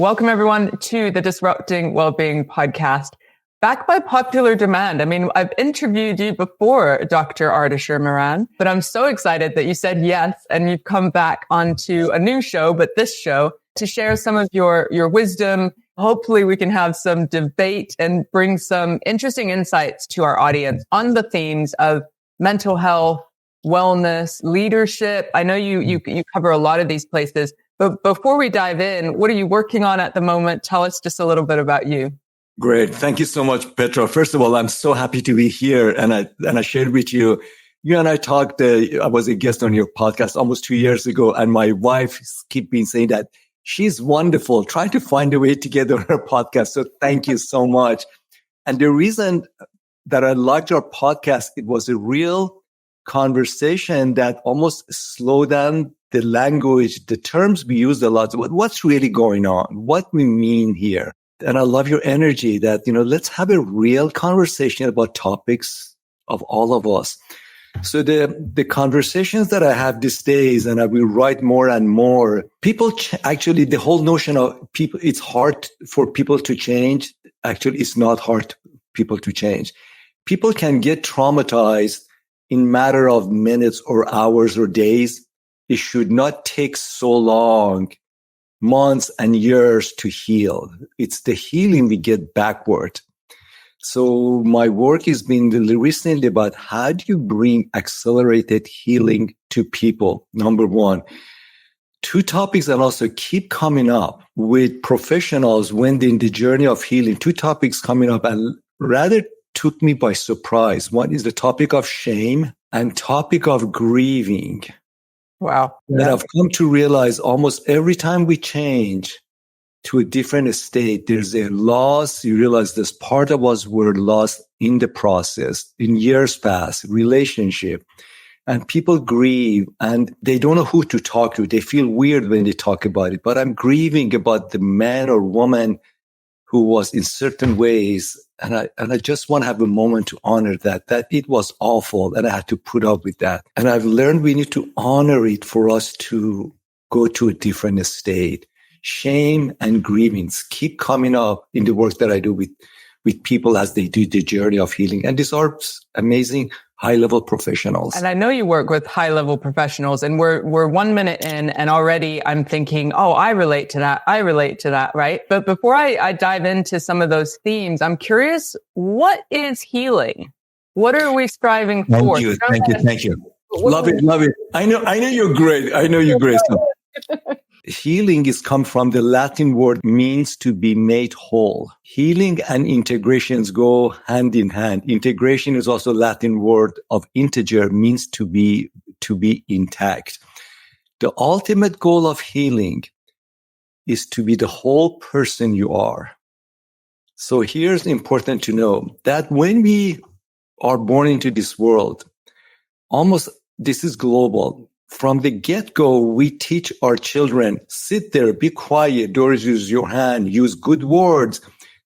Welcome everyone to the Disrupting Wellbeing podcast. Back by popular demand. I mean, I've interviewed you before, Dr. Ardeshir Mehran, but I'm so excited that you said yes and you've come back onto a new show, but this show, to share some of your wisdom. Hopefully we can have some debate and bring some interesting insights to our audience on the themes of mental health, wellness, leadership. I know you cover a lot of these places, but before we dive in, what are you working on at the moment? Tell us just a little bit about you. Great. Thank you so much, Petra. First of all, I'm so happy to be here. And I shared with you, and I talked, I was a guest on your podcast almost 2 years ago. And my wife keep been saying that she's wonderful, trying to find a way to get on her podcast. So thank you so much. And the reason that I liked your podcast, it was a real conversation that almost slowed down the language, the terms we use a lot. What's really going on? What we mean here? And I love your energy that, let's have a real conversation about topics of all of us. So the conversations that I have these days, and I will write more and more, people actually, the whole notion of people, it's hard for people to change. Actually, it's not hard for people to change. People can get traumatized in matter of minutes or hours or days. It should not take so long, months and years to heal. It's the healing we get backward. So my work has been recently about how do you bring accelerated healing to people? Number one. Two topics that also keep coming up with professionals when they're in the journey of healing. Two topics coming up and rather took me by surprise. One is the topic of shame and topic of grieving. Wow. That I've come to realize almost every time we change to a different state, there's a loss. You realize this part of us were lost in the process, in years past, relationship. And people grieve and they don't know who to talk to. They feel weird when they talk about it. But I'm grieving about the man or woman who was in certain ways. And I just want to have a moment to honor that it was awful and I had to put up with that. And I've learned we need to honor it for us to go to a different state. Shame and grievings keep coming up in the work that I do with people as they do the journey of healing. And these are amazing high-level professionals. And I know you work with high-level professionals, and we're 1 minute in, and already I'm thinking, oh, I relate to that, right? But before I dive into some of those themes, I'm curious, what is healing? What are we striving for? Thank you. Love it. I know you're great. Healing is come from the Latin word means to be made whole. Healing and integrations go hand in hand. Integration is also Latin word of integer, means to be intact. The ultimate goal of healing is to be the whole person you are. So here's important to know that when we are born into this world, this is global. From the get-go, we teach our children, sit there, be quiet, don't use your hand, use good words,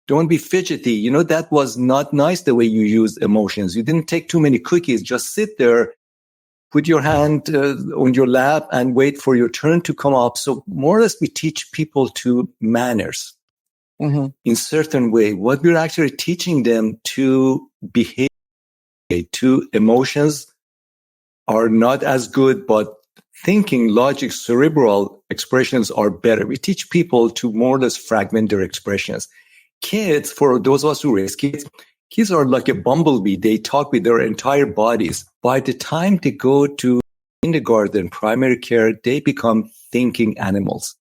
don't be fidgety. That was not nice the way you use emotions. You didn't take too many cookies, just sit there, put your hand on your lap and wait for your turn to come up. So more or less we teach people to manners in certain way. What we're actually teaching them to behave, to emotions are not as good, but thinking, logic, cerebral expressions are better. We teach people to more or less fragment their expressions. Kids, for those of us who raise kids are like a bumblebee. They talk with their entire bodies. By the time they go to kindergarten, primary care, they become thinking animals.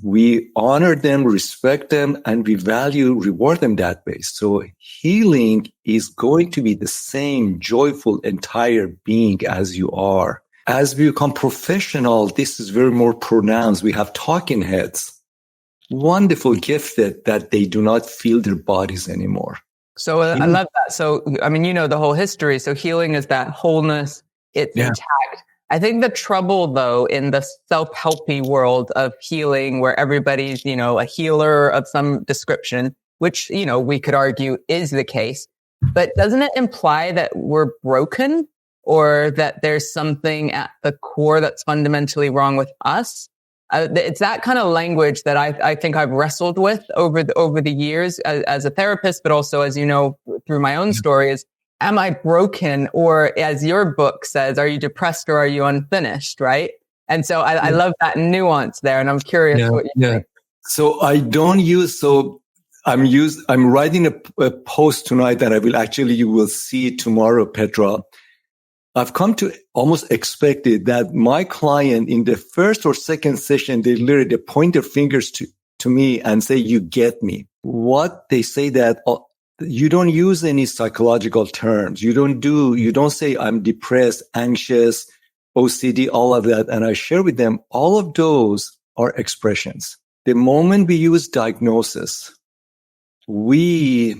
We honor them, respect them, and we reward them that way. So healing is going to be the same joyful entire being as you are. As we become professional, this is very more pronounced. We have talking heads, wonderful gifted that they do not feel their bodies anymore. So I love that. So, the whole history. So healing is that wholeness. It's intact. I think the trouble, though, in the self-helpy world of healing, where everybody's, a healer of some description, which, we could argue is the case, but doesn't it imply that we're broken or that there's something at the core that's fundamentally wrong with us? It's that kind of language that I think I've wrestled with over the years as a therapist, but also, as you know, through my own story is, am I broken? Or as your book says, are you depressed or are you unfinished? Right. And so I love that nuance there. And I'm curious what you think. So I'm writing a post tonight that you will see it tomorrow, Petra. I've come to almost expect it that my client in the first or second session, they literally point their fingers to me and say, you get me. What they say that you don't use any psychological terms. You don't say I'm depressed, anxious, OCD, all of that. And I share with them, all of those are expressions. The moment we use diagnosis, we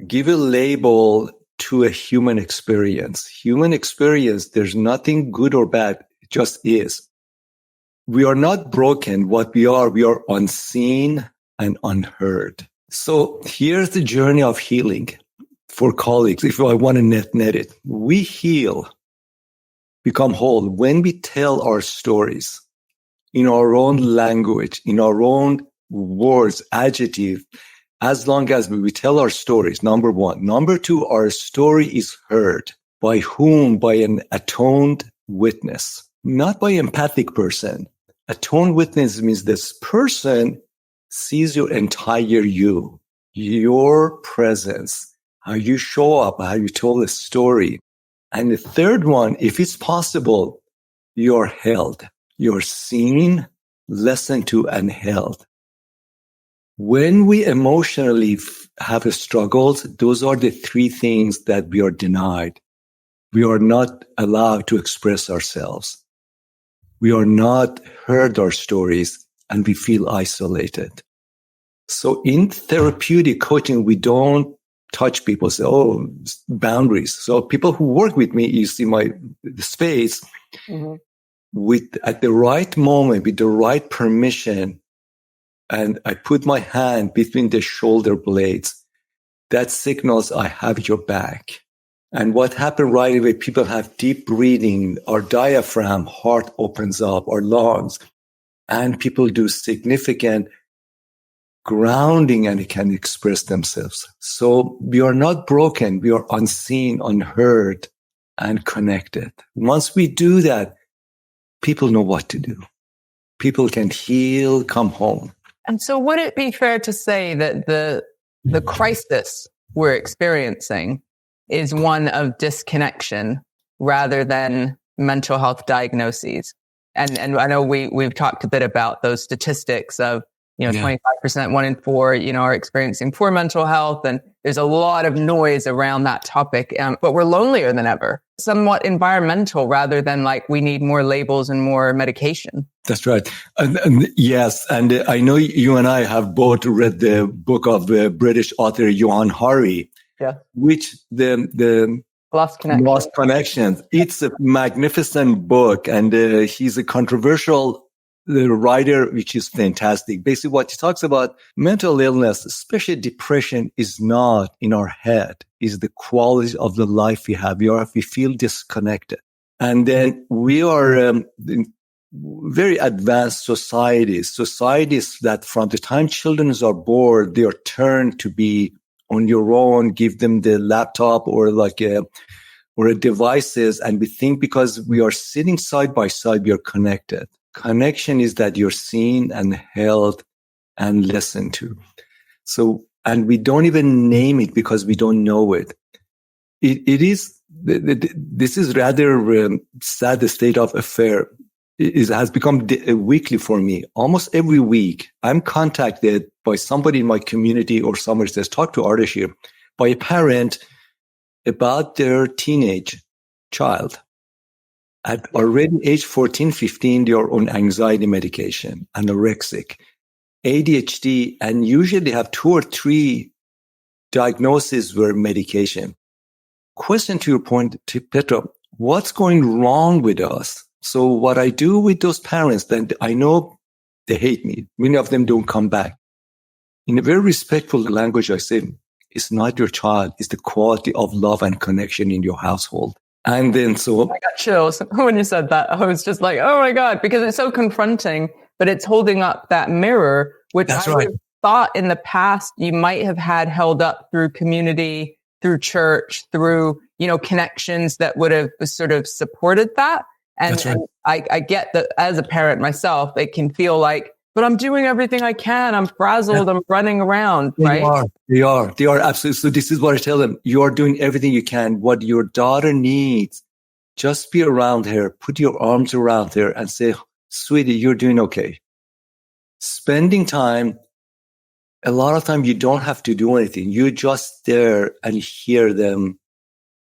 give a label to a human experience. Human experience, there's nothing good or bad. It just is. We are not broken. What we are unseen and unheard. So here's the journey of healing for colleagues. If I want to net it, we heal, become whole when we tell our stories in our own language, in our own words, adjective, as long as we tell our stories, number one. Number two, our story is heard. By whom? By an atoned witness, not by empathic person. Atoned witness means this person sees your entire you, your presence, how you show up, how you tell a story. And the third one, if it's possible, you're held. You're seen, listened to, and held. When we emotionally have a struggle, those are the three things that we are denied. We are not allowed to express ourselves. We are not heard our stories, and we feel isolated. So in therapeutic coaching, we don't touch people, say, boundaries. So people who work with me, you see the space, at the right moment, with the right permission, and I put my hand between the shoulder blades, that signals I have your back. And what happened right away, people have deep breathing, our diaphragm, heart opens up, our lungs, and people do significant grounding and it can express themselves. So we are not broken. We are unseen, unheard, and connected. Once we do that, people know what to do. People can heal, come home. And so would it be fair to say that the crisis we're experiencing is one of disconnection rather than mental health diagnoses? And I know we've talked a bit about those statistics of, 25%, 1 in 4, are experiencing poor mental health. And there's a lot of noise around that topic. But we're lonelier than ever, somewhat environmental rather than like we need more labels and more medication. That's right. And yes. And I know you and I have both read the book of the British author Johann Hari, which the Lost Connections. It's a magnificent book. And he's a controversial writer, which is fantastic. Basically, what he talks about, mental illness, especially depression, is not in our head, is the quality of the life we have. We feel disconnected. And then we are in very advanced societies that from the time children are born, they are turned to be on your own, give them the laptop or a devices. And we think because we are sitting side by side, we are connected. Connection is that you're seen and held and listened to. So, and we don't even name it because we don't know it. It is, this is rather sad state of affair. It has become weekly for me. Almost every week, I'm contacted by somebody in my community or somebody says, talk to Ardeshir, by a parent about their teenage child. At already age 14, 15, they are on anxiety medication, anorexic, ADHD, and usually they have 2 or 3 diagnoses with medication. Question to your point, Petra, what's going wrong with us? So what I do with those parents, then I know they hate me. Many of them don't come back. In a very respectful language, I say, it's not your child. It's the quality of love and connection in your household. And then so I got chills when you said that. I was just like, oh my God, because it's so confronting but it's holding up that mirror, which That's I right. would have thought in the past you might have had held up through community, through church, through, connections that would have sort of supported that. And, That's right. and I get that as a parent myself, it can feel like, but I'm doing everything I can. I'm frazzled. I'm running around, right? They are absolutely. So this is what I tell them. You are doing everything you can. What your daughter needs, just be around her, put your arms around her and say, sweetie, you're doing okay. Spending time. A lot of time you don't have to do anything. You're just there and hear them,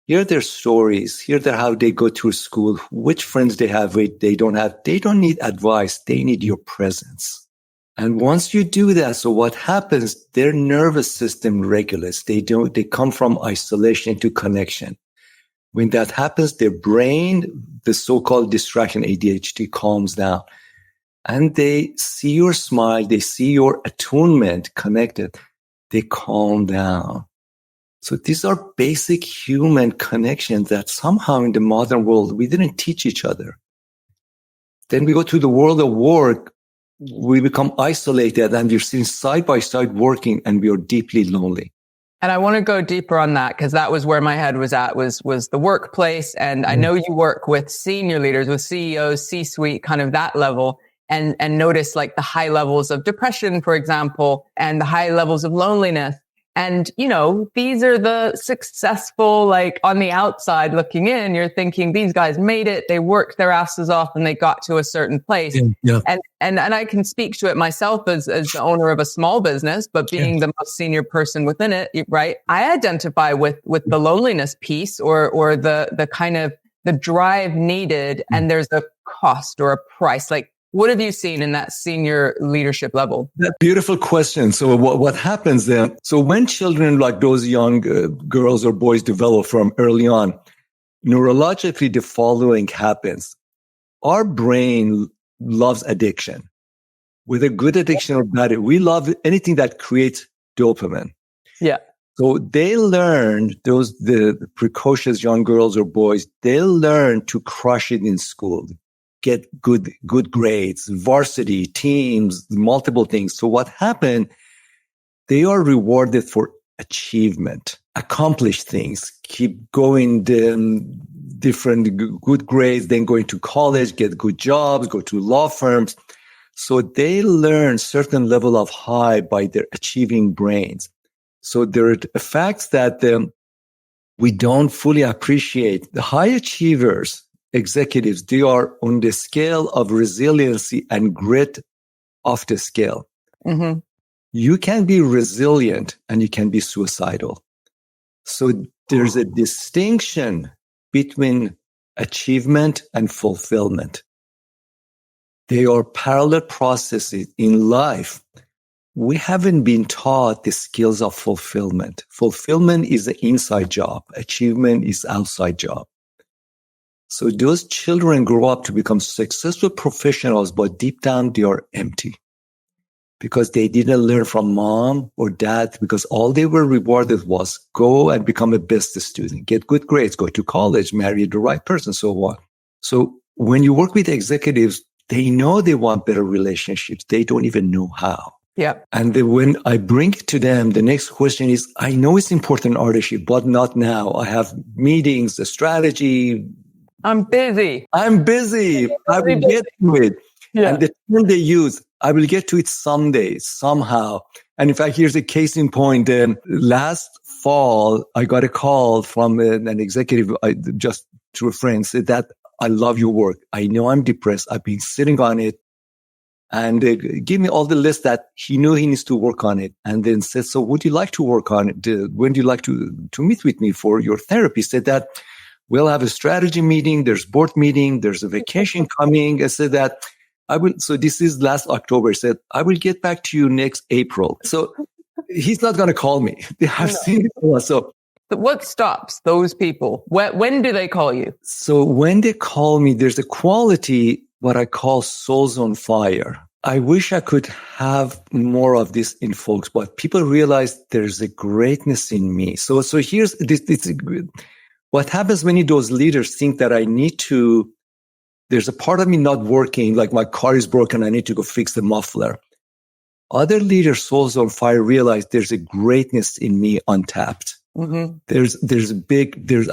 hear their stories, hear how they go through school, which friends they have, which they don't have. They don't need advice. They need your presence. And once you do that, so what happens, their nervous system regulates. They come from isolation to connection. When that happens, their brain, the so-called distraction ADHD, calms down. And they see your smile, they see your attunement connected, they calm down. So these are basic human connections that somehow in the modern world, we didn't teach each other. Then we go to the world of work, we become isolated and we're sitting side by side working and we are deeply lonely. And I want to go deeper on that because that was where my head was at, was the workplace. And I know you work with senior leaders, with CEOs, C-suite, kind of that level. And notice like the high levels of depression, for example, and the high levels of loneliness. And, these are the successful, like on the outside looking in, you're thinking these guys made it, they worked their asses off and they got to a certain place. Yeah. And I can speak to it myself as the owner of a small business, but being the most senior person within it, right? I identify with the loneliness piece or the kind of the drive needed, and there's a cost or a price. Like, what have you seen in that senior leadership level? That beautiful question. So what happens then? So when children like those young girls or boys develop from early on, neurologically, the following happens. Our brain loves addiction. Whether good addiction or bad, we love anything that creates dopamine. Yeah. So they learn, the precocious young girls or boys, they learn to crush it in school. Get good grades, varsity, teams, multiple things. So what happened? They are rewarded for achievement, accomplish things, keep going, different good grades, then going to college, get good jobs, go to law firms. So they learn certain level of high by their achieving brains. So there are facts that we don't fully appreciate. The high achievers, executives, they are on the scale of resiliency and grit off the scale. Mm-hmm. You can be resilient and you can be suicidal. So there's a distinction between achievement and fulfillment. They are parallel processes in life. We haven't been taught the skills of fulfillment. Fulfillment is an inside job. Achievement is outside job. So those children grow up to become successful professionals, but deep down they are empty because they didn't learn from mom or dad, because all they were rewarded was go and become a best student, get good grades, go to college, marry the right person, so on. So when you work with executives, they know they want better relationships. They don't even know how. Yeah. And when I bring it to them, the next question is, I know it's important, Ardeshir, but not now. I have meetings, a strategy. I'm busy. I will get to it. Yeah. And the term they use, I will get to it someday, somehow. And in fact, here's a case in point. Last fall, I got a call from an executive, just through a friend, said that I love your work. I know I'm depressed. I've been sitting on it. And give me all the list that he knew he needs to work on it. And then said, so would you like to work on it? When do you like to meet with me for your therapy? Said that we'll have a strategy meeting. There's board meeting. There's a vacation coming. I said that so this is last October. I said, I will get back to you next April. So he's not going to call me. They have seen it. So what stops those people? When do they call you? So when they call me, there's a quality, what I call souls on fire. I wish I could have more of this in folks, but people realize there's a greatness in me. So here's this what happens when those leaders think that I need to There's a part of me not working, like my car is broken. I need to go fix the muffler. Other leaders, souls on fire, realize there's a greatness in me untapped. I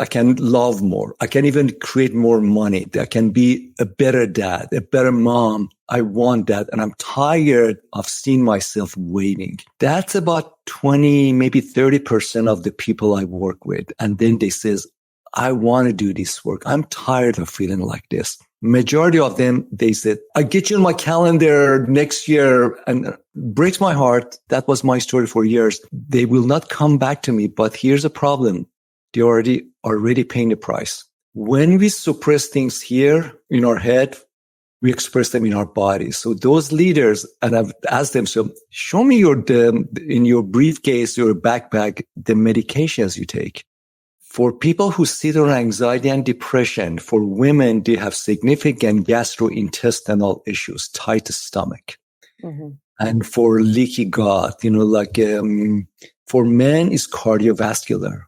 can love more. I can even create more money. I can be a better dad, a better mom. I want that. And I'm tired of seeing myself waiting. That's about 20, maybe 30% of the people I work with. And then they says, I want to do this work. I'm tired of feeling like this. Majority of them, they said, I get you on my calendar next year, and it breaks my heart. That was my story for years. They will not come back to me, but here's a problem. They already paying the price. When we suppress things here in our head, we express them in our bodies. So those leaders, and I've asked them, so show me in your briefcase, your backpack, the medications you take. For people who sit on anxiety and depression, for women, they have significant gastrointestinal issues, tight stomach. And for leaky gut, for men, is cardiovascular,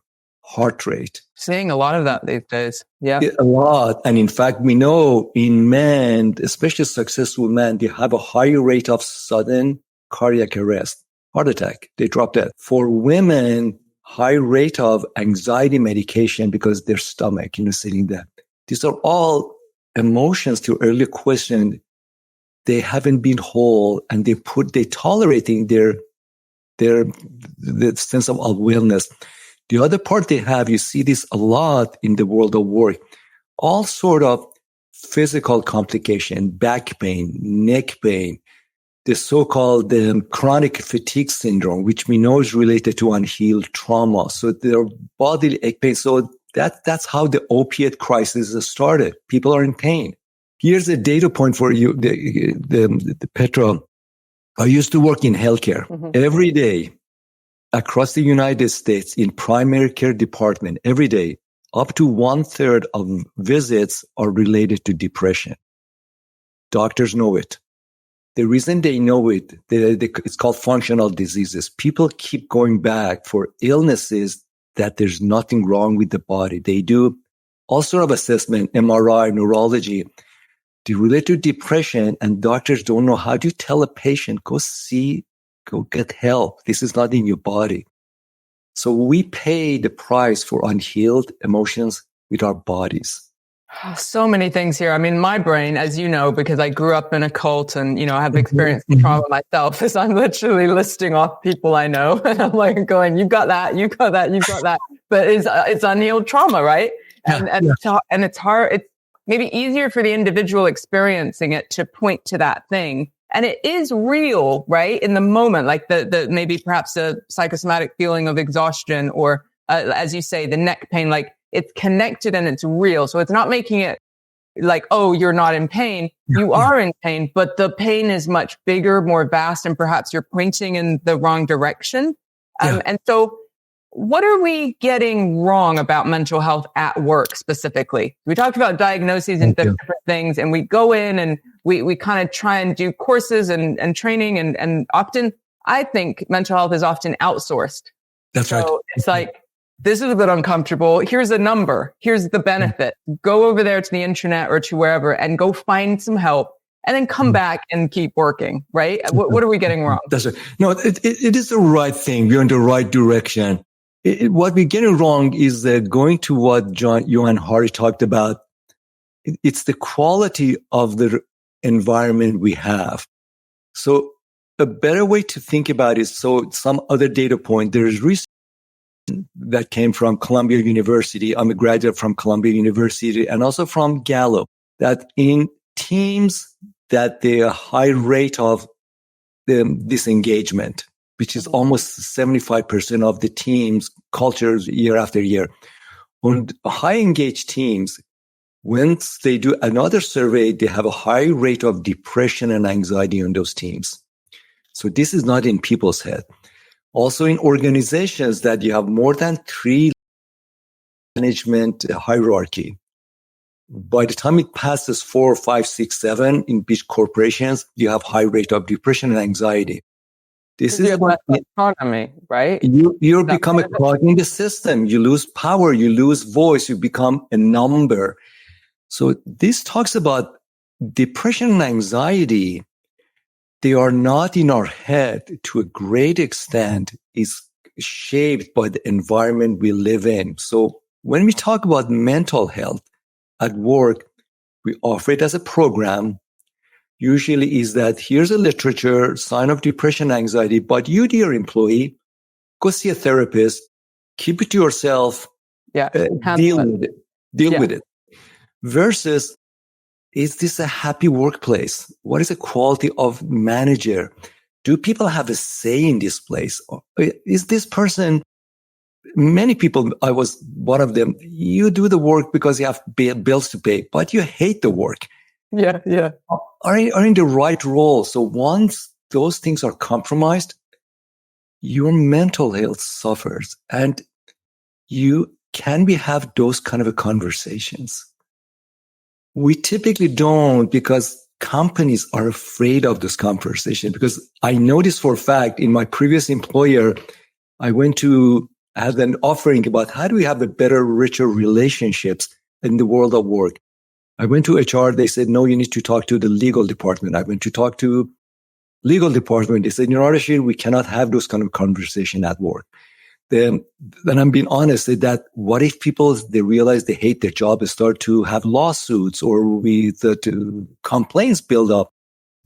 heart rate. Seeing a lot of that these days. Yeah. A lot. And in fact, we know in men, especially successful men, they have a higher rate of sudden cardiac arrest, heart attack. They drop dead. For women, high rate of anxiety medication because their stomach, sitting there. These are all emotions, to your earlier question. They haven't been whole, and they tolerating their the sense of wellness. The other part they have, you see this a lot in the world of work, all sort of physical complication, back pain, neck pain, the so-called chronic fatigue syndrome, which we know is related to unhealed trauma. So their bodily ache pain. So that's how the opiate crisis started. People are in pain. Here's a data point for you, the Petra. I used to work in healthcare every day across the United States in primary care department. Every day, up to 1/3 of visits are related to depression. Doctors know it. The reason they know it, it's called functional diseases. People keep going back for illnesses that there's nothing wrong with the body. They do all sort of assessment, MRI, neurology. They relate to depression, and doctors don't know how to tell a patient, go get help. This is not in your body. So we pay the price for unhealed emotions with our bodies. So many things here. I mean, my brain, as you know, because I grew up in a cult and, I have experienced trauma myself, is I'm literally listing off people I know. And I'm like going, you've got that, you've got that, you've got that. But it's unhealed trauma, right? And it's hard. It's maybe easier for the individual experiencing it to point to that thing. And it is real, right? In the moment, like the maybe perhaps a psychosomatic feeling of exhaustion or, as you say, the neck pain, like, it's connected and it's real. So it's not making it like, oh, you're not in pain. You are in pain, but the pain is much bigger, more vast, and perhaps you're pointing in the wrong direction. And so what are we getting wrong about mental health at work specifically? We talked about diagnoses and different things, and we go in and we kind of try and do courses and training. And often I think mental health is often outsourced. That's right. So it's like, this is a bit uncomfortable. Here's a number. Here's the benefit. Go over there to the internet or to wherever and go find some help and then come back and keep working, right? What are we getting wrong? That's right. No, it is the right thing. We're in the right direction. What we're getting wrong is going to what Johan Hari talked about. It's the quality of the environment we have. So a better way to think about it, so some other data point, there is research that came from Columbia University. I'm a graduate from Columbia University and also from Gallup, that in teams that the high rate of disengagement, which is almost 75% of the teams cultures year after year. On high engaged teams, once they do another survey, they have a high rate of depression and anxiety on those teams. So this is not in people's head. Also in organizations that you have more than 3 management hierarchy, by the time it passes 4, 5, 6, 7 in big corporations, you have high rate of depression and anxiety. This is autonomy, right? You become a clog in the system. You lose power. You lose voice. You become a number. So this talks about depression and anxiety, they are not in our head to a great extent, is shaped by the environment we live in. So when we talk about mental health at work, we offer it as a program. Usually is that here's a literature, sign of depression, anxiety, but you, dear employee, go see a therapist, keep it to yourself, deal with it. Deal with it. Versus, is this a happy workplace? What is the quality of manager? Do people have a say in this place? Is this person, many people, I was one of them, you do the work because you have bills to pay, but you hate the work. Yeah. Are in the right role. So once those things are compromised, your mental health suffers, and you can have those kind of conversations. We typically don't, because companies are afraid of this conversation. Because I know this for a fact. In my previous employer, I had an offering about how do we have a better, richer relationships in the world of work. I went to HR. They said, no, you need to talk to the legal department. I went to talk to legal department. They said, Ardeshir, we cannot have those kind of conversation at work. Then I'm being honest that what if people, they realize they hate their job and start to have lawsuits or the complaints build up.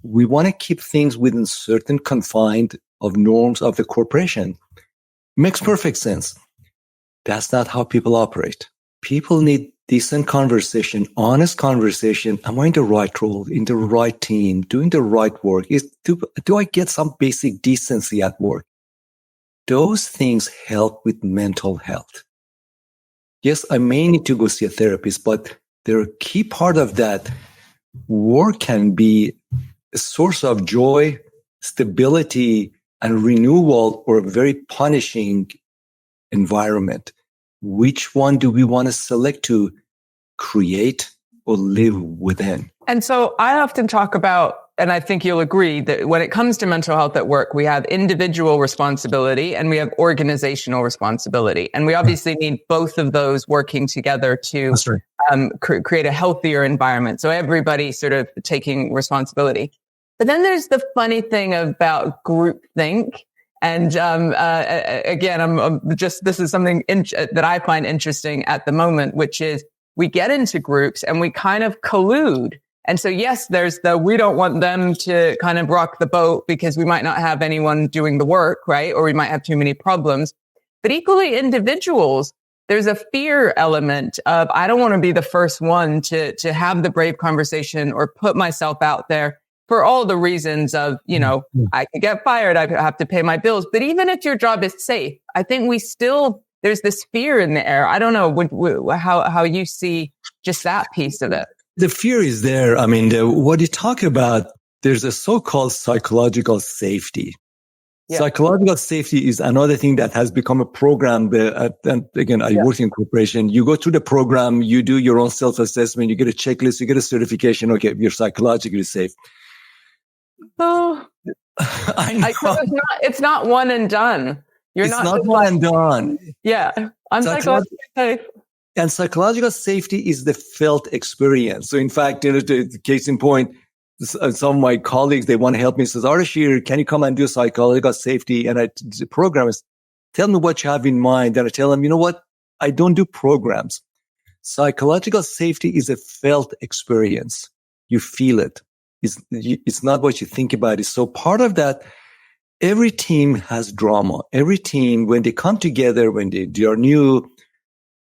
We want to keep things within certain confined of norms of the corporation. Makes perfect sense. That's not how people operate. People need decent conversation, honest conversation. Am I in the right role, in the right team, doing the right work? Do I get some basic decency at work? Those things help with mental health. Yes, I may need to go see a therapist, but they're a key part of that. Work can be a source of joy, stability, and renewal, or a very punishing environment. Which one do we want to select to create or live within? And so I often talk about, and I think you'll agree, that when it comes to mental health at work, we have individual responsibility and we have organizational responsibility. And we obviously need both of those working together to create a healthier environment. So everybody sort of taking responsibility. But then there's the funny thing about groupthink. And again, this is something that I find interesting at the moment, which is we get into groups and we kind of collude. And so, yes, there's we don't want them to kind of rock the boat because we might not have anyone doing the work, right? Or we might have too many problems. But equally, individuals, there's a fear element of, I don't want to be the first one to have the brave conversation or put myself out there for all the reasons of, I could get fired. I have to pay my bills. But even if your job is safe, I think there's this fear in the air. I don't know how you see just that piece of it. The fear is there. I mean, what you talk about, there's a so-called psychological safety. Yeah. Psychological safety is another thing that has become a program. And again, I work in corporation. You go through the program, you do your own self-assessment, you get a checklist, you get a certification. Okay, you're psychologically safe. Oh, I know. It's not one and done. It's not one and done. Yeah. I'm psychologically safe. And psychological safety is the felt experience. So in fact, the case in point, some of my colleagues, they want to help me. Says, Ardeshir, can you come and do psychological safety? And the programmers tell me what you have in mind. And I tell them, you know what? I don't do programs. Psychological safety is a felt experience. You feel it. It's not what you think about it. So part of that, every team has drama. Every team, when they come together, when they are new,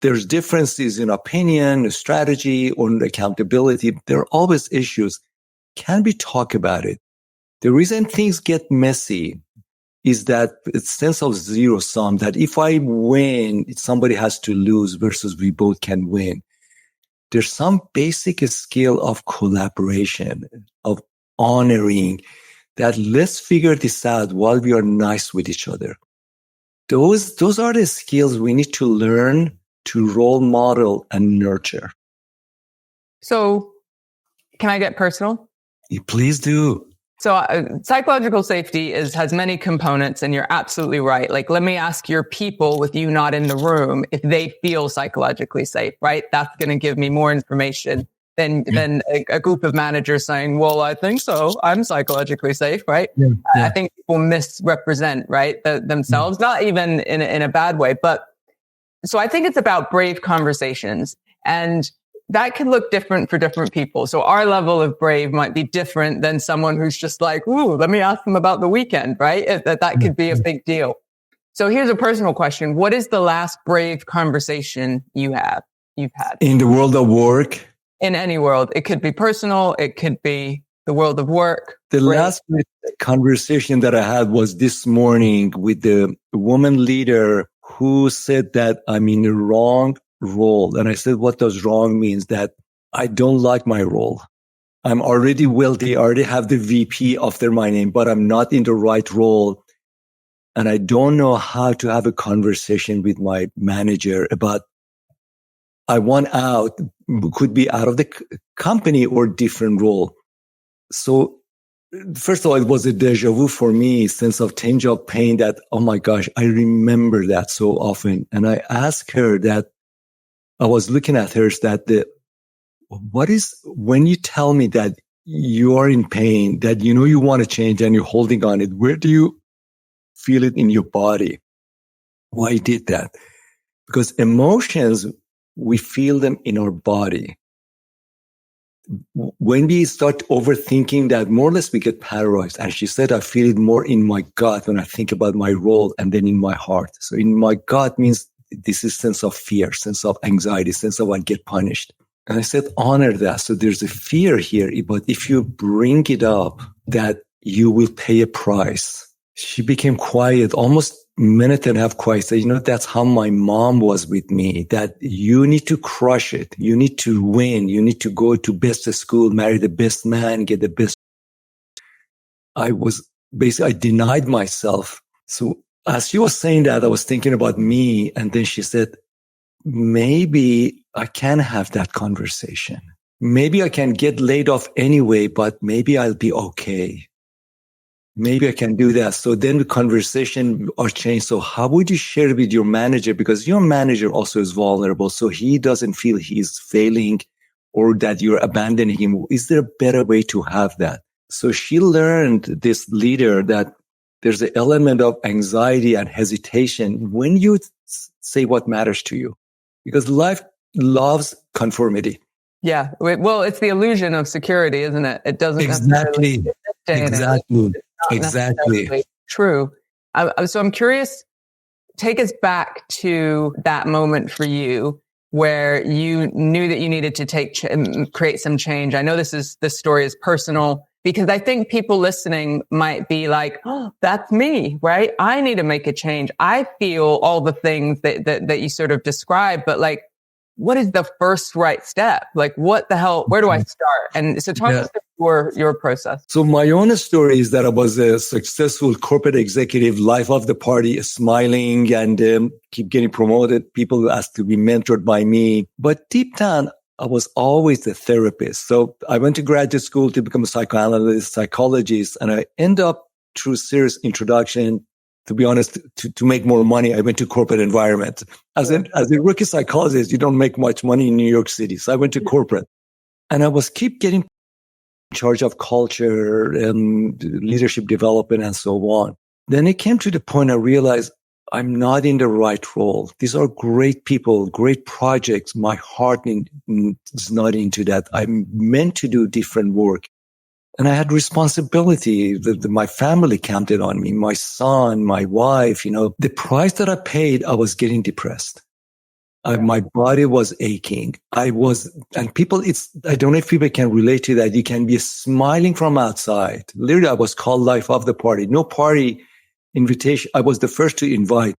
there's differences in opinion, strategy, or accountability. There are always issues. Can we talk about it? The reason things get messy is that sense of zero sum, that if I win, somebody has to lose versus we both can win. There's some basic skill of collaboration, of honoring, that let's figure this out while we are nice with each other. Those are the skills we need to learn to role model and nurture. So can I get personal? Please do. So psychological safety has many components, and you're absolutely right. Like, let me ask your people with you not in the room if they feel psychologically safe, right? That's going to give me more information than a group of managers saying, well, I think so. I'm psychologically safe, right? Yeah. I think people misrepresent, right, themselves, not even in a bad way. But so I think it's about brave conversations, and that can look different for different people. So our level of brave might be different than someone who's just like, ooh, let me ask them about the weekend, right? That could be a big deal. So here's a personal question. What is the last brave conversation you've had? In the world of work? In any world. It could be personal. It could be the world of work. The last conversation that I had was this morning with the woman leader who said that I'm in the wrong role. And I said, what does wrong means? That I don't like my role. I'm already wealthy. I already have the VP after my name, but I'm not in the right role. And I don't know how to have a conversation with my manager about I want out, could be out of the company or different role. So first of all, it was a deja vu for me, sense of tinge of pain that, oh my gosh, I remember that so often. And I asked her that, I was looking at her that what is, when you tell me that you are in pain, that you know you want to change and you're holding on it, where do you feel it in your body? Why did that? Because emotions, we feel them in our body. When we start overthinking that, more or less we get paralyzed. And she said, I feel it more in my gut when I think about my role and then in my heart. So in my gut means this is sense of fear, sense of anxiety, sense of I get punished. And I said, honor that. So there's a fear here, but if you bring it up, that you will pay a price. She became quiet, almost a minute and a half quiet. Said, that's how my mom was with me, that you need to crush it. You need to win. You need to go to best school, marry the best man, get the best. I denied myself. So as she was saying that, I was thinking about me. And then she said, maybe I can have that conversation. Maybe I can get laid off anyway, but maybe I'll be okay. Maybe I can do that. So then the conversation are changed. So how would you share it with your manager? Because your manager also is vulnerable. So he doesn't feel he's failing or that you're abandoning him. Is there a better way to have that? So she learned, this leader, that there's an element of anxiety and hesitation when you say what matters to you, because life loves conformity. Yeah. Well, it's the illusion of security, isn't it? It doesn't exactly. Exactly. True. So I'm curious, take us back to that moment for you where you knew that you needed to create some change. I know this story is personal, because I think people listening might be like, oh, that's me, right? I need to make a change. I feel all the things that you sort of described, but like, what is the first right step? Like, what the hell, where do I start? And so talk us through your process. So my own story is that I was a successful corporate executive, life of the party, smiling and keep getting promoted. People asked to be mentored by me. But deep down, I was always a therapist. So I went to graduate school to become a psychoanalyst, psychologist, and I end up through serious introduction. To be honest, to make more money, I went to corporate environment. As a rookie psychologist, you don't make much money in New York City. So I went to corporate, and I was keep getting in charge of culture and leadership development and so on. Then it came to the point I realized I'm not in the right role. These are great people, great projects. My heart is not into that. I'm meant to do different work. And I had responsibility. My family counted on me, my son, my wife, the price that I paid, I was getting depressed. My body was aching. And people, I don't know if people can relate to that. You can be smiling from outside. Literally, I was called life of the party. No party invitation. I was the first to invite,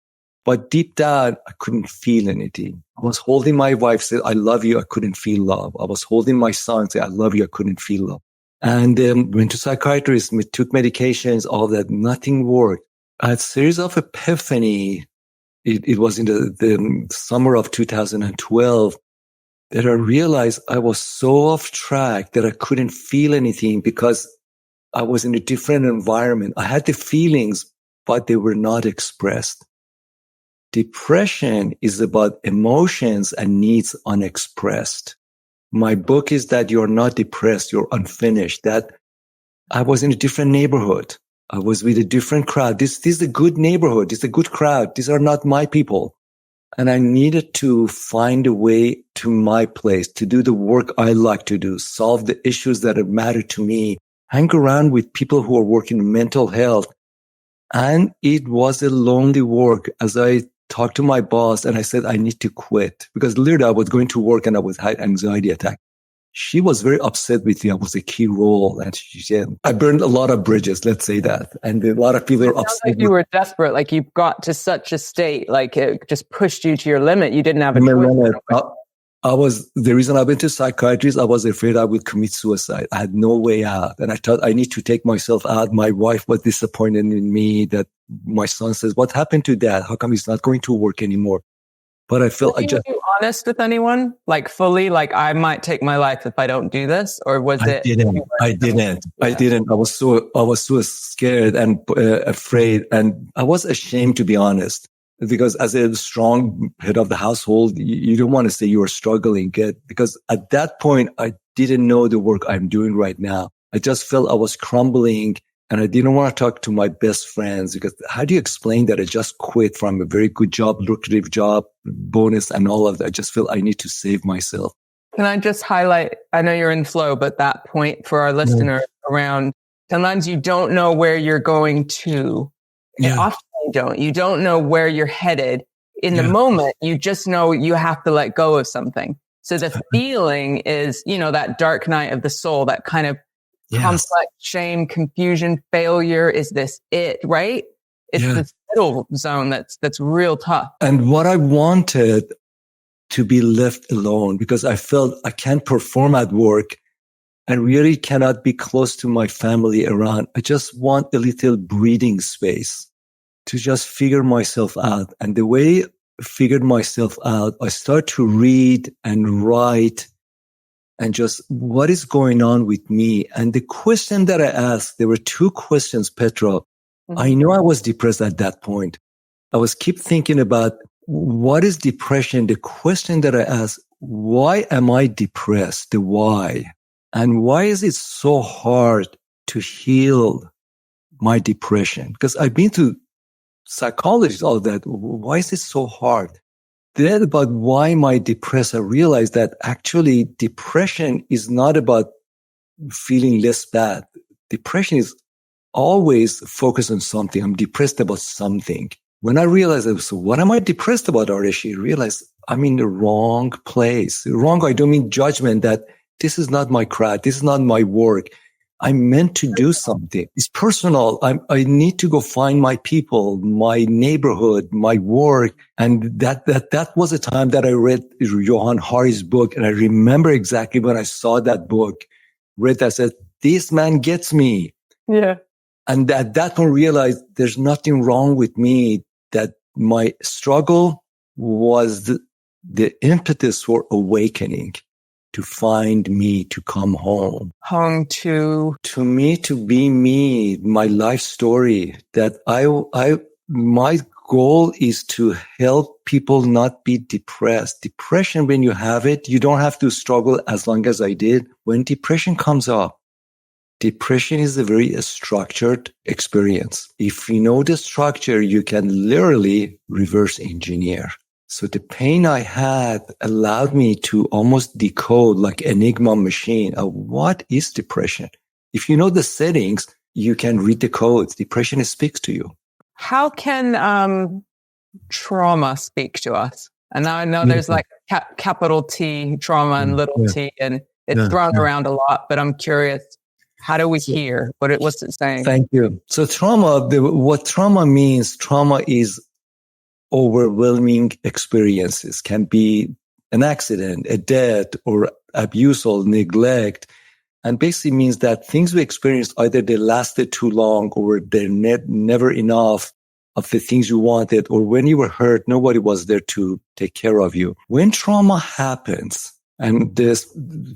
but deep down, I couldn't feel anything. I was holding my wife, said, I love you. I couldn't feel love. I was holding my son, said, I love you. I couldn't feel love. And went to psychiatrists, took medications, all that. Nothing worked. I had a series of epiphany. It was in the summer of 2012 that I realized I was so off track that I couldn't feel anything because I was in a different environment. I had the feelings, but they were not expressed. Depression is about emotions and needs unexpressed. My book is that you're not depressed, you're unfinished. That I was in a different neighborhood. I was with a different crowd. This is a good neighborhood. It's a good crowd. These are not my people. And I needed to find a way to my place, to do the work I like to do, solve the issues that have mattered to me, hang around with people who are working in mental health. And it was a lonely work as I talked to my boss and I said, I need to quit because literally I was going to work and I was had anxiety attack. She was very upset with me. I was a key role. And she said, I burned a lot of bridges, let's say that. And a lot of people are upset. Like you were desperate, like you got to such a state, like it just pushed you to your limit. You didn't have a choice. The reason I went to psychiatrist, I was afraid I would commit suicide. I had no way out. And I thought I need to take myself out. My wife was disappointed in me that my son says, what happened to dad? How come he's not going to work anymore? But I felt Were you honest with anyone? Like fully, like I might take my life if I don't do this? Or was it? I didn't. I was so scared and afraid. And I was ashamed, to be honest, because as a strong head of the household, you don't want to say you are struggling, because at that point, I didn't know the work I'm doing right now. I just felt I was crumbling. And I didn't want to talk to my best friends because how do you explain that I just quit from a very good job, lucrative job, bonus and all of that? I just feel I need to save myself. Can I just highlight, I know you're in flow, but that point for our listener around sometimes you don't know where you're going to. And often you don't know where you're headed in the moment. You just know you have to let go of something. So the feeling is, that dark night of the soul, that kind of complex shame, confusion, failure. Is this it? Right? It's this middle zone that's real tough. And what I wanted to be left alone because I felt I can't perform at work and really cannot be close to my family around. I just want a little breathing space to just figure myself out. And the way I figured myself out, I start to read and write and just what is going on with me. And the question that I asked, there were two questions, Petra. I knew I was depressed at that point. I was keep thinking about what is depression? The question that I asked, why am I depressed? The why. And why is it so hard to heal my depression? Because I've been to psychologists, all that. Why is it so hard? Then about why am I depressed? I realized that actually depression is not about feeling less bad. Depression is always focused on something. I'm depressed about something. When I realized, so what am I depressed about, Ardeshir? I realized I'm in the wrong place. Wrong, I don't mean judgment that this is not my craft. This is not my work. I'm meant to do something. It's personal. I need to go find my people, my neighborhood, my work. And that was a time that I read Johann Hari's book. And I remember exactly when I saw that book, read that, said, this man gets me. Yeah. And at that point realized there's nothing wrong with me, that my struggle was the impetus for awakening, to find me, to come home. Home to me, to be me, my life story, that my goal is to help people not be depressed. Depression, when you have it, you don't have to struggle as long as I did. When depression comes up, depression is a very structured experience. If you know the structure, you can literally reverse engineer. So the pain I had allowed me to almost decode like Enigma machine of what is depression. If you know the settings, you can read the codes. Depression speaks to you. How can trauma speak to us? And now I know there's like capital T trauma and little t, and it's thrown around a lot, but I'm curious, how do we hear? What's it saying? Thank you. So what trauma means, trauma is overwhelming experiences. Can be an accident, a death, or abuse or neglect. And basically means that things we experienced, either they lasted too long or they're never enough of the things you wanted, or when you were hurt, nobody was there to take care of you. When trauma happens, and this,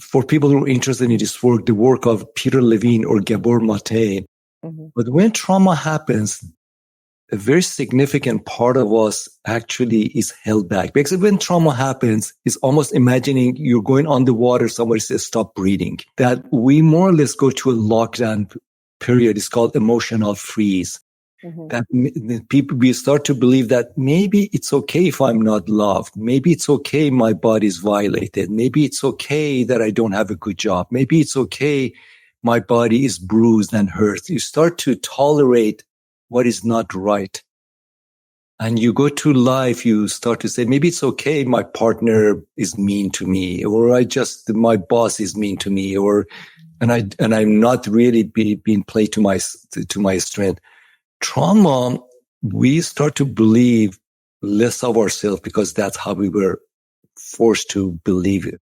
for people who are interested in this work, the work of Peter Levine or Gabor Mate, but when trauma happens, a very significant part of us actually is held back. Because when trauma happens, it's almost imagining you're going on the water, somebody says, stop breathing. That we more or less go to a lockdown period. It's called emotional freeze. Mm-hmm. That people, we start to believe that maybe it's okay if I'm not loved. Maybe it's okay my body's violated. Maybe it's okay that I don't have a good job. Maybe it's okay my body is bruised and hurt. You start to tolerate what is not right. And you go through life, you start to say, maybe it's okay my partner is mean to me, or my boss is mean to me, and I'm not really being played to my strength. Trauma, we start to believe less of ourselves because that's how we were forced to believe it.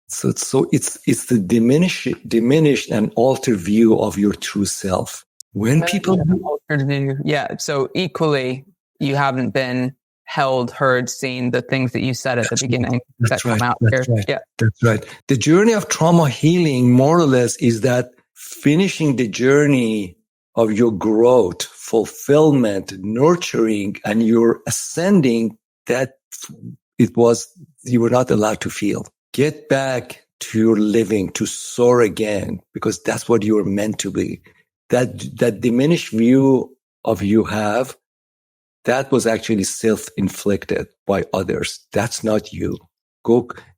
So it's the diminished and altered view of your true self. When people altered view, yeah. So equally, you haven't been held, heard, seen the things that you said at the beginning that come out here. Right. Yeah, that's right. The journey of trauma healing, more or less, is that finishing the journey of your growth, fulfillment, nurturing, and your ascending. That you were not allowed to feel. Get back to your living, to soar again, because that's what you were meant to be. That diminished view of you have, that was actually self-inflicted by others. That's not you.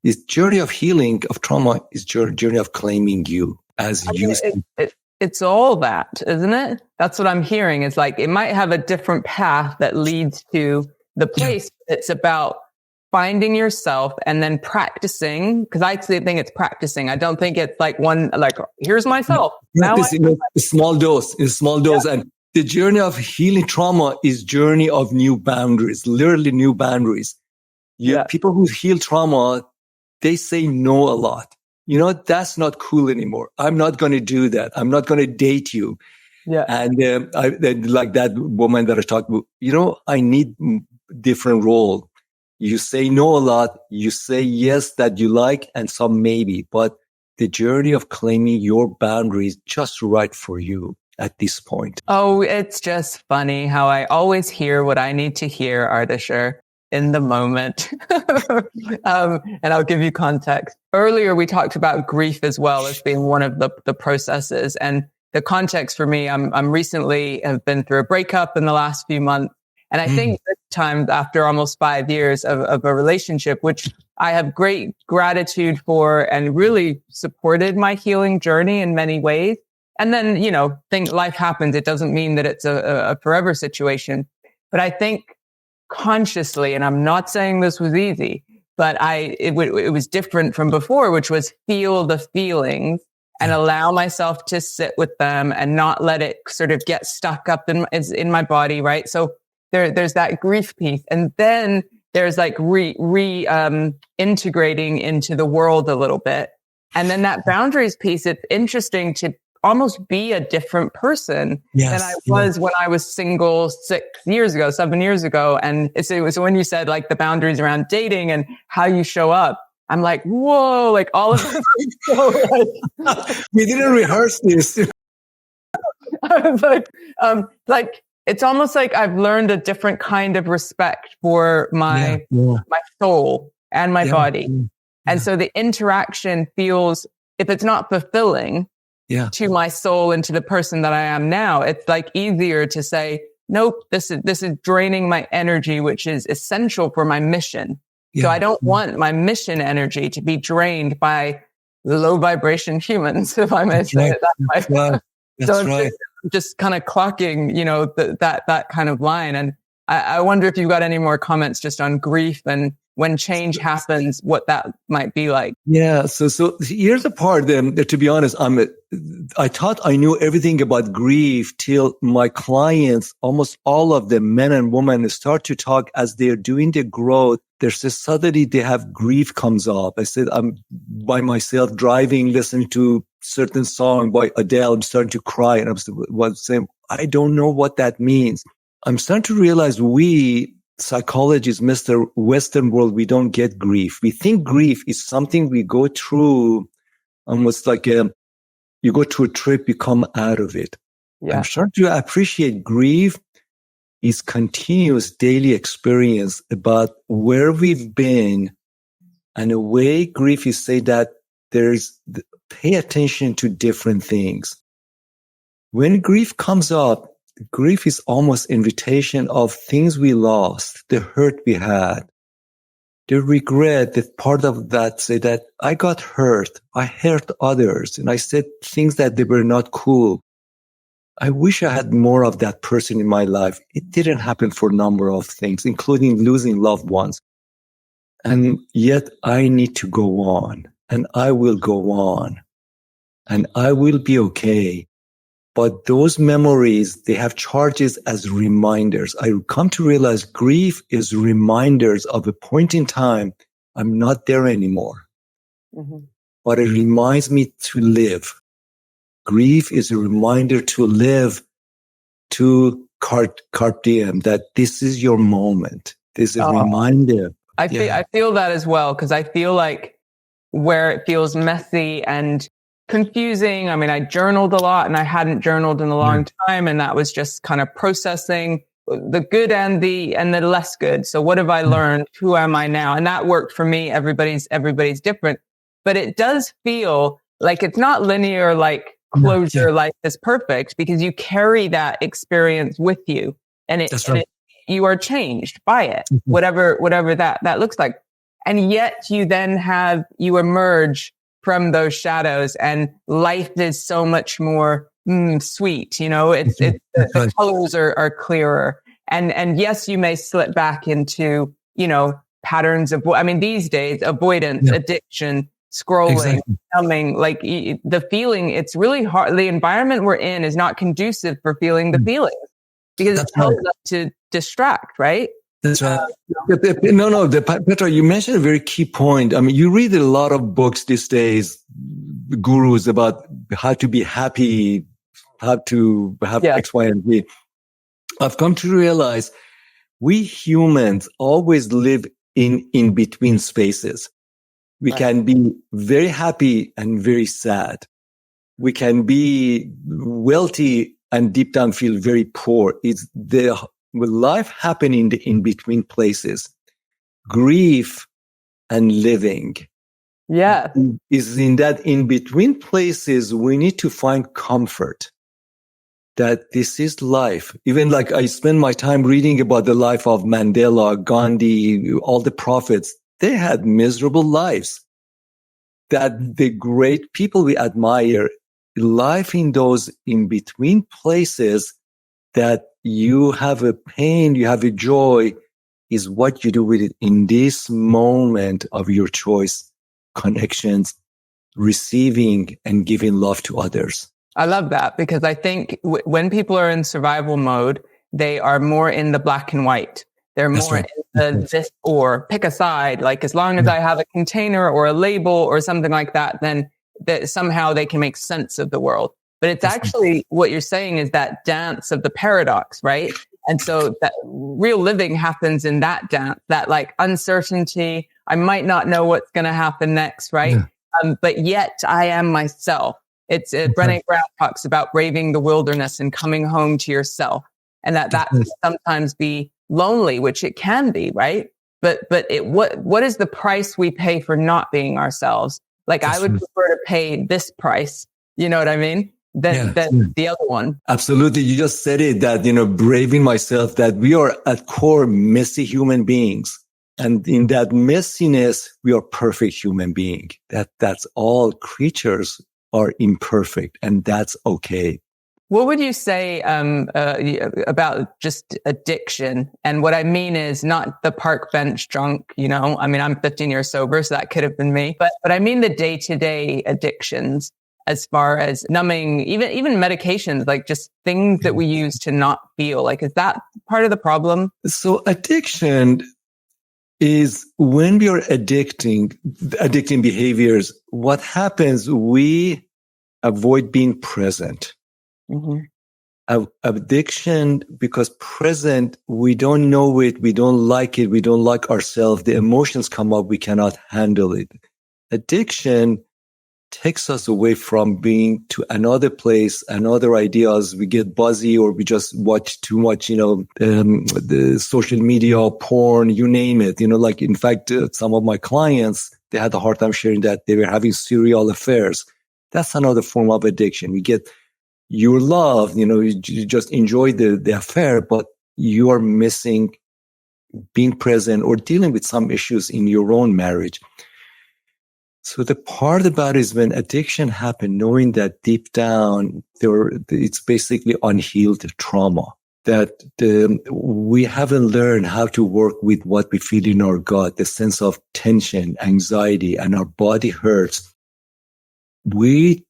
This journey of healing of trauma is journey of claiming you as you. It's all that, isn't it? That's what I'm hearing. It's like it might have a different path that leads to the place. Yeah. It's about finding yourself and then practicing, because I think it's practicing. I don't think it's like here's myself. A small dose. Yeah. And the journey of healing trauma is journey of new boundaries, literally new boundaries. People who heal trauma, they say no a lot. That's not cool anymore. I'm not going to do that. I'm not going to date you. Yeah. And like that woman that I talked about, I need different role. You say no a lot. You say yes that you like and some maybe. But the journey of claiming your boundaries just right for you at this point. Oh, it's just funny how I always hear what I need to hear, Ardeshir, in the moment. And I'll give you context. Earlier, we talked about grief as well as being one of the processes. And the context for me, I'm recently have been through a breakup in the last few months. And I think this time, after almost 5 years of a relationship, which I have great gratitude for and really supported my healing journey in many ways. And then, life happens. It doesn't mean that it's a forever situation. But I think consciously, and I'm not saying this was easy, but it was different from before, which was feel the feelings and allow myself to sit with them and not let it sort of get stuck up in my body, right? So there's that grief piece. And then there's like integrating into the world a little bit. And then that boundaries piece, it's interesting to almost be a different person than I was when I was single 7 years ago. And it was when you said like the boundaries around dating and how you show up, I'm like, whoa, like all of this is so we didn't rehearse this. I was like, it's almost like I've learned a different kind of respect for my soul and my body. Yeah. And so the interaction feels, if it's not fulfilling to my soul and to the person that I am now, it's like easier to say, nope, this is draining my energy, which is essential for my mission. Yeah. So I don't want my mission energy to be drained by low vibration humans, if I may say it that way. That's right. Just kind of clocking, that kind of line. And I wonder if you've got any more comments just on grief and when change happens, what that might be like. Yeah. So here's the part that, to be honest, I thought I knew everything about grief till my clients, almost all of them, men and women, start to talk as they're doing the growth. There's suddenly they have grief comes up. I said, I'm by myself driving, listening to certain song by Adele. I'm starting to cry. And I'm saying, I don't know what that means. I'm starting to realize we psychologists, Mr. Western world, we don't get grief. We think grief is something we go through almost like you go through a trip, you come out of it. Yeah. I'm starting to appreciate grief is continuous daily experience about where we've been. And a way grief is say that pay attention to different things. When grief comes up, grief is almost invitation of things we lost, the hurt we had, the regret, that part of that say that I got hurt, I hurt others, and I said things that they were not cool. I wish I had more of that person in my life. It didn't happen for a number of things, including losing loved ones. And yet I need to go on, and I will go on, and I will be okay. But those memories, they have charges as reminders. I come to realize grief is reminders of a point in time. I'm not there anymore. Mm-hmm. But it reminds me to live. Grief is a reminder to live, to carpe diem, that this is your moment. This is a reminder. I feel that as well, because I feel like where it feels messy and confusing. I mean, I journaled a lot and I hadn't journaled in a long time. And that was just kind of processing the good and the less good. So what have I learned? Who am I now? And that worked for me. Everybody's different, but it does feel like it's not linear, like closure, life is perfect, because you carry that experience with you and you are changed by it, whatever that looks like. And yet you then you emerge from those shadows, and life is so much more sweet. You know, the colors are clearer. And yes, you may slip back into, patterns of, these days, avoidance, addiction, scrolling, numbing, like the feeling, it's really hard. The environment we're in is not conducive for feeling the feelings, because it tells us to distract, right? That's right. No, Petra, you mentioned a very key point. I mean, you read a lot of books these days, gurus, about how to be happy, how to have X, Y, and Z. I've come to realize we humans always live in between spaces. We can be very happy and very sad. We can be wealthy and deep down feel very poor. It's with life happening in between places, grief and living. Yeah. Is in that in between places, we need to find comfort that this is life. Even like I spend my time reading about the life of Mandela, Gandhi, all the prophets. They had miserable lives. That the great people we admire, life in those in between places, that you have a pain, you have a joy, is what you do with it in this moment of your choice, connections, receiving and giving love to others. I love that, because I think when people are in survival mode, they are more in the black and white. They're more in the this or pick a side. Like, as long as I have a container or a label or something like that, then that somehow they can make sense of the world. But it's actually what you're saying is that dance of the paradox, right? And so that real living happens in that dance, that like uncertainty. I might not know what's going to happen next, right? Yeah. But yet I am myself. It's Brené Brown talks about braving the wilderness and coming home to yourself, and that can sometimes be lonely, which it can be, right? But what is the price we pay for not being ourselves? Like, I would prefer to pay this price. You know what I mean? Than the other one. Absolutely. You just said it, that, braving myself, that we are at core messy human beings. And in that messiness, we are perfect human being. That's all. Creatures are imperfect, and that's okay. What would you say about just addiction? And what I mean is not the park bench drunk, I'm 15 years sober, so that could have been me. But I mean the day-to-day addictions, as far as numbing, even medications, like just things that we use to not feel. Like, is that part of the problem? So addiction is when we are addicting behaviors, what happens, we avoid being present. Mm-hmm. Addiction, because present, we don't know it, we don't like it, we don't like ourselves, the emotions come up, we cannot handle it. Addiction takes us away from being to another place, another ideas. We get buzzy, or we just watch too much, the social media, porn, you name it. Like, in fact, some of my clients, they had a hard time sharing that they were having serial affairs. That's another form of addiction. We get your love, you just enjoy the affair, but you are missing being present or dealing with some issues in your own marriage. So the part about it is when addiction happens, knowing that deep down it's basically unhealed trauma, that we haven't learned how to work with what we feel in our gut, the sense of tension, anxiety, and our body hurts. We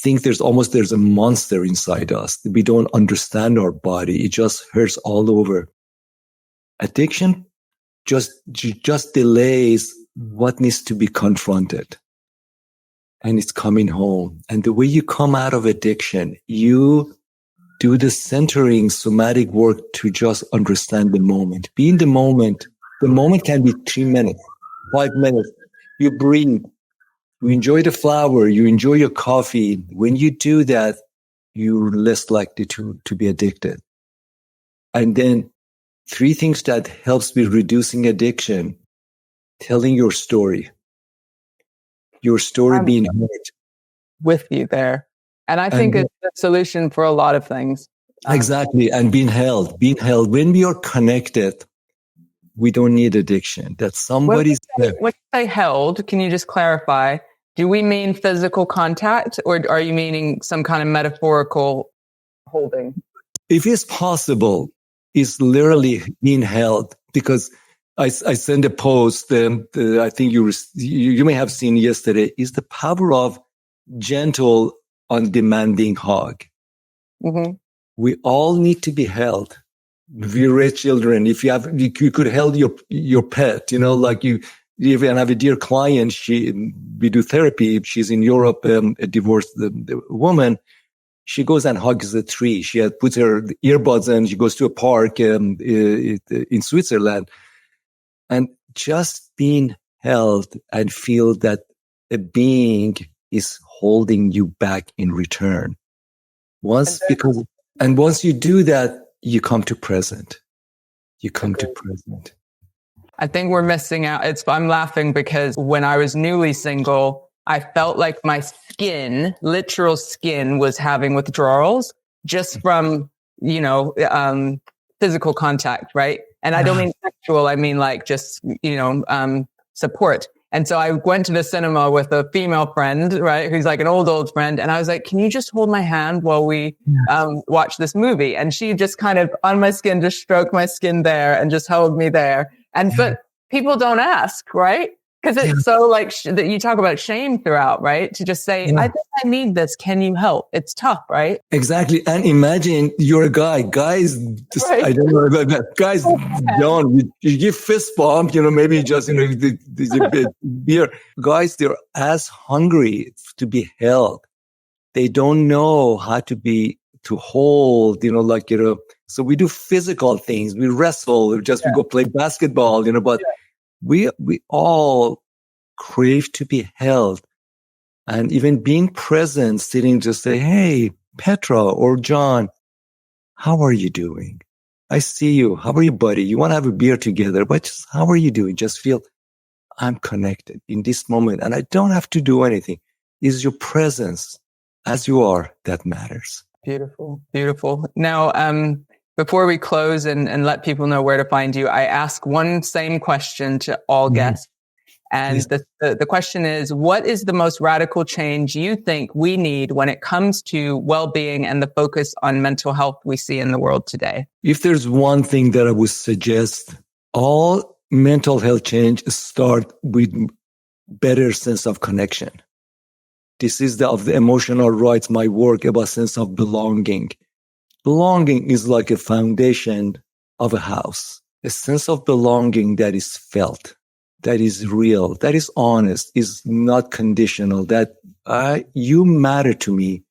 think there's a monster inside us. We don't understand our body. It just hurts all over. Addiction just delays what needs to be confronted. And it's coming home. And the way you come out of addiction, you do the centering somatic work to just understand the moment. Be in the moment. The moment can be 3 minutes, 5 minutes. You breathe. You enjoy the flower. You enjoy your coffee. When you do that, you're less likely to be addicted. And then 3 things that helps with reducing addiction: telling your story being heard. With you there. And I think it's the solution for a lot of things. Exactly. And being held. When we are connected, we don't need addiction. That somebody's there. When you say held, can you just clarify? Do we mean physical contact, or are you meaning some kind of metaphorical holding? If it's possible, it's literally being held, because I sent a post, I think you may have seen yesterday, is the power of gentle, undemanding hug. Mm-hmm. We all need to be held. We raise children. If you could hold your pet, like you even have a dear client, we do therapy. She's in Europe, a divorced the woman. She goes and hugs a tree. She had put her earbuds in. She goes to a park in Switzerland. And just being held and feel that a being is holding you back in return. Once you do that, you come to present. I think we're missing out. I'm laughing because when I was newly single, I felt like my skin, literal skin, was having withdrawals just from, physical contact, right? And I don't mean sexual, I mean like just, support. And so I went to the cinema with a female friend, right? Who's like an old friend. And I was like, can you just hold my hand while we watch this movie? And she just kind of on my skin, just stroked my skin there and just held me there. But people don't ask, right? Because it's so like that you talk about shame throughout, right? To just say, I think I need this. Can you help? It's tough, right? Exactly. And imagine you're a guy. Guys, right. I don't know about that. Guys don't. You give fist bump, maybe just, the beer. Guys, they're as hungry to be held. They don't know how to hold, so we do physical things. We wrestle, we go play basketball, but we all crave to be held. And even being present, sitting, just say, hey, Petra or John, how are you doing? I see you. How are you, buddy? You want to have a beer together, but just how are you doing? Just feel I'm connected in this moment. And I don't have to do anything. It's your presence as you are that matters. Beautiful, beautiful. Now, before we close and let people know where to find you, I ask one same question to all guests. And the question is, what is the most radical change you think we need when it comes to well-being and the focus on mental health we see in the world today? If there's one thing that I would suggest, all mental health change start with better sense of connection. This is of the emotional rights, my work about sense of belonging. Belonging is like a foundation of a house, a sense of belonging that is felt, that is real, that is honest, is not conditional, that you matter to me.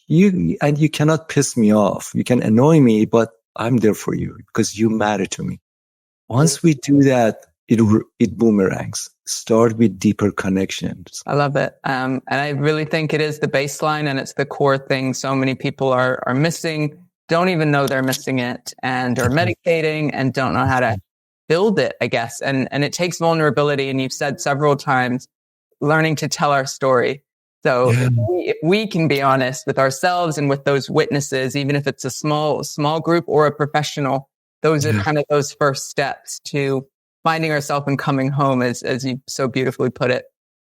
And you cannot piss me off. You can annoy me, but I'm there for you because you matter to me. Once we do that, it boomerangs. start with deeper connections. I love it. And I really think it is the baseline and it's the core thing so many people are missing, don't even know they're missing it, and are medicating and don't know how to build it, I guess. And it takes vulnerability. And you've said several times, learning to tell our story. So if we can be honest with ourselves and with those witnesses, even if it's a small group or a professional, those are kind of those first steps to finding ourselves and coming home, as you so beautifully put it.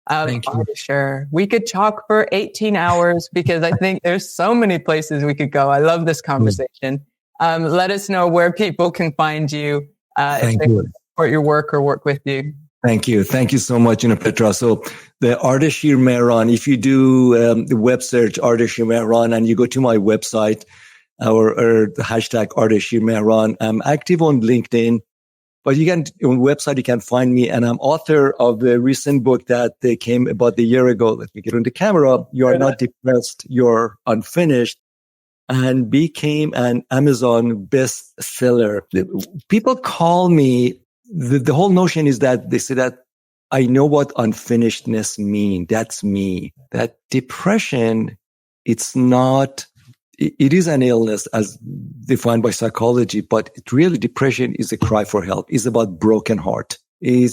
Thank you. Sure. We could talk for 18 hours because I think there's so many places we could go. I love this conversation. Let us know where people can find you if they support your work or work with you. Thank you. Thank you so much, Petra. So the Ardeshir Mehran, if you do the web search Ardeshir Mehran and you go to my website or the hashtag Ardeshir Mehran, I'm active on LinkedIn. But on website, you can find me. And I'm author of the recent book that came about a year ago. Let me get on the camera. You Are Not Depressed, You're Unfinished, and became an Amazon bestseller. People call me, the whole notion is that they say that I know what unfinishedness means. That's me. That depression, it's not, it is an illness as defined by psychology, but really depression is a cry for help. It's about broken heart. You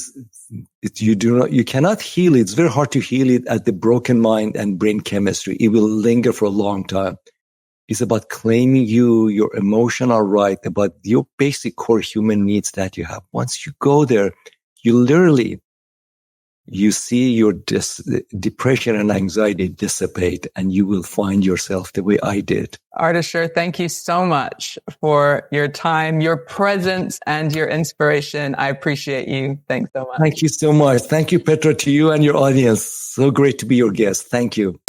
cannot heal it. It's very hard to heal it at the broken mind and brain chemistry. It will linger for a long time. It's about claiming your emotional right, about your basic core human needs that you have. Once you go there, you see your depression and anxiety dissipate, and you will find yourself the way I did. Ardeshir, thank you so much for your time, your presence, and your inspiration. I appreciate you. Thanks so much. Thank you so much. Thank you, Petra, to you and your audience. So great to be your guest. Thank you.